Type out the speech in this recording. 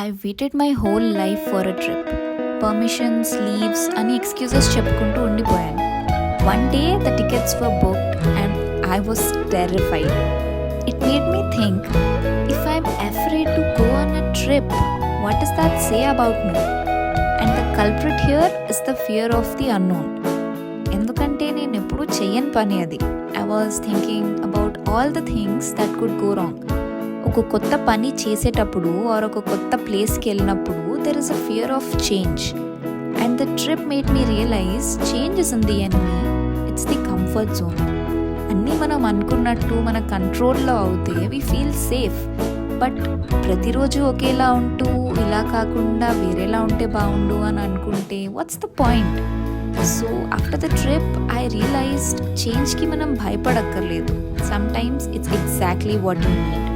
I waited my whole life for a trip. Permissions, leaves అని excuses చెప్పుకుంటూ ఉండిపోయాను. One day the tickets were booked and I was terrified. It made me think, if I'm afraid to go on a trip, what does that say about me? And the culprit here is the fear of the unknown. ఎందుకంటే నేను ఎప్పుడూ చెయ్యని పని అది. I was thinking about all the things that could go wrong. ఒక కొత్త పని చేసేటప్పుడు ఆర్ ఒక కొత్త ప్లేస్కి వెళ్ళినప్పుడు there is a fear of change. And the trip made me realise change is in the enemy, it's the comfort zone. అన్నీ మనం అనుకున్నట్టు మన కంట్రోల్లో అవుతే వి ఫీల్ సేఫ్. బట్ ప్రతిరోజు ఒకేలా ఉంటూ ఇలా కాకుండా వేరేలా ఉంటే బాగుండు అని అనుకుంటే what's the point? So after the trip I realised చేంజ్కి మనం భయపడక్కర్లేదు. Sometimes it's exactly what you need.